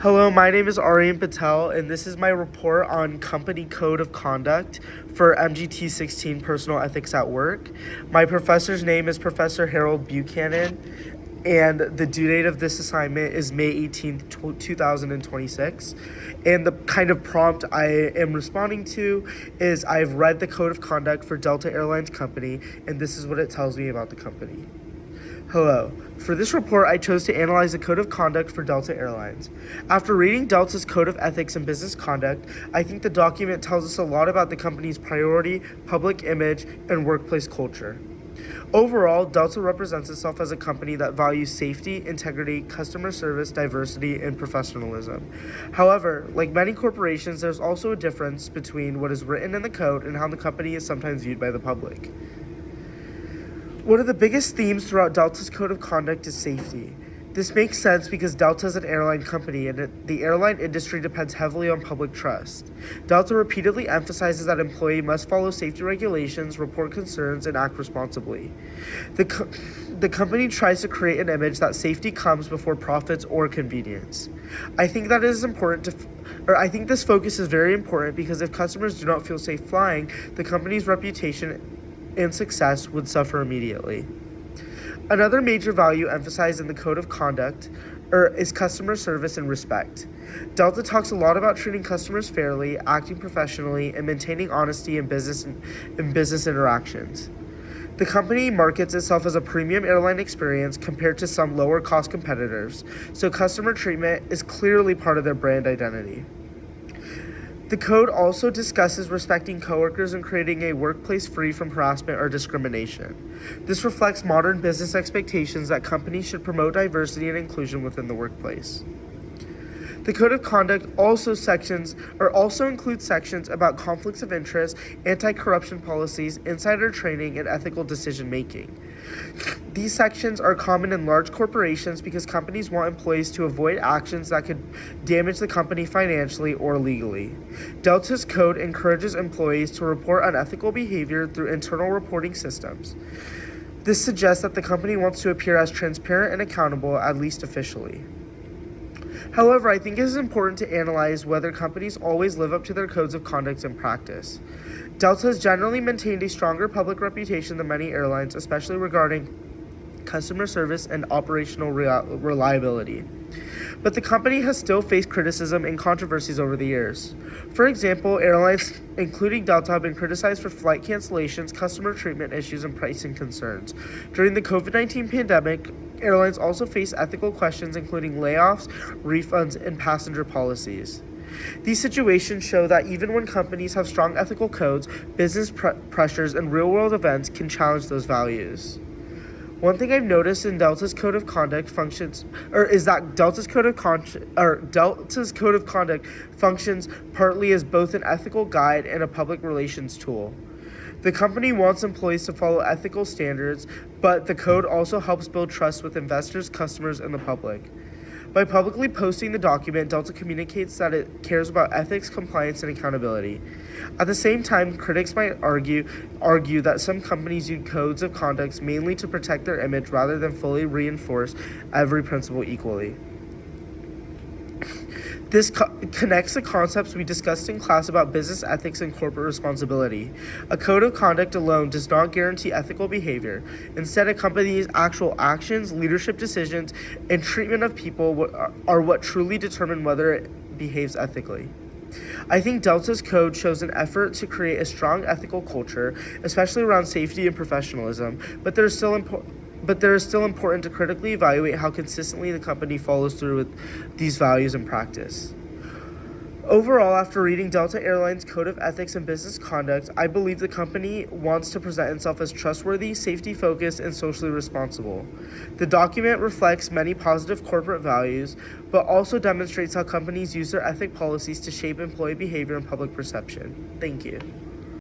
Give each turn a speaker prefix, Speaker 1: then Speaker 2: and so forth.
Speaker 1: Hello, my name is Arian Patel, and this is my report on Company Code of Conduct for MGT 16 Personal Ethics at Work. My professor's name is Professor Harold Buchanan, and the due date of this assignment is May 18th, 2026. And the kind of prompt I am responding to is I've read the Code of Conduct for Delta Airlines Company, and this is what it tells me about the company. Hello. For this report, I chose to analyze the Code of Conduct for Delta Airlines. After reading Delta's Code of Ethics and Business Conduct, I think the document tells us a lot about the company's priority, public image, and workplace culture. Overall, Delta represents itself as a company that values safety, integrity, customer service, diversity, and professionalism. However, like many corporations, there's also a difference between what is written in the code and how the company is sometimes viewed by the public. One of the biggest themes throughout Delta's Code of Conduct is safety. This makes sense because Delta is an airline company and the airline industry depends heavily on public trust. Delta repeatedly emphasizes that employees must follow safety regulations, report concerns, and act responsibly. The company tries to create an image that safety comes before profits or convenience. I think this focus is very important because if customers do not feel safe flying, the company's reputation and success would suffer immediately. Another major value emphasized in the Code of Conduct is customer service and respect. Delta talks a lot about treating customers fairly, acting professionally, and maintaining honesty in business interactions. The company markets itself as a premium airline experience compared to some lower-cost competitors, so customer treatment is clearly part of their brand identity. The code also discusses respecting coworkers and creating a workplace free from harassment or discrimination. This reflects modern business expectations that companies should promote diversity and inclusion within the workplace. The Code of Conduct also includes sections about conflicts of interest, anti-corruption policies, insider training, and ethical decision-making. These sections are common in large corporations because companies want employees to avoid actions that could damage the company financially or legally. Delta's code encourages employees to report unethical behavior through internal reporting systems. This suggests that the company wants to appear as transparent and accountable, at least officially. However, I think it is important to analyze whether companies always live up to their codes of conduct in practice. Delta has generally maintained a stronger public reputation than many airlines, especially regarding customer service and operational reliability. But the company has still faced criticism and controversies over the years. For example, airlines, including Delta, have been criticized for flight cancellations, customer treatment issues, and pricing concerns. During the COVID-19 pandemic, airlines also face ethical questions including layoffs, refunds, and passenger policies. These situations show that even when companies have strong ethical codes, business pressures and real-world events can challenge those values. One thing I've noticed in Delta's Code of Conduct functions partly as both an ethical guide and a public relations tool. The company wants employees to follow ethical standards, but the code also helps build trust with investors, customers, and the public. By publicly posting the document, Delta communicates that it cares about ethics, compliance, and accountability. At the same time, critics might argue that some companies use codes of conduct mainly to protect their image rather than fully reinforce every principle equally. This connects the concepts we discussed in class about business ethics and corporate responsibility. A code of conduct alone does not guarantee ethical behavior. Instead, a company's actual actions, leadership decisions, and treatment of people are what truly determine whether it behaves ethically. I think Delta's code shows an effort to create a strong ethical culture, especially around safety and professionalism, but it is still important to critically evaluate how consistently the company follows through with these values in practice. Overall, after reading Delta Airlines' Code of Ethics and Business Conduct, I believe the company wants to present itself as trustworthy, safety-focused, and socially responsible. The document reflects many positive corporate values, but also demonstrates how companies use their ethic policies to shape employee behavior and public perception. Thank you.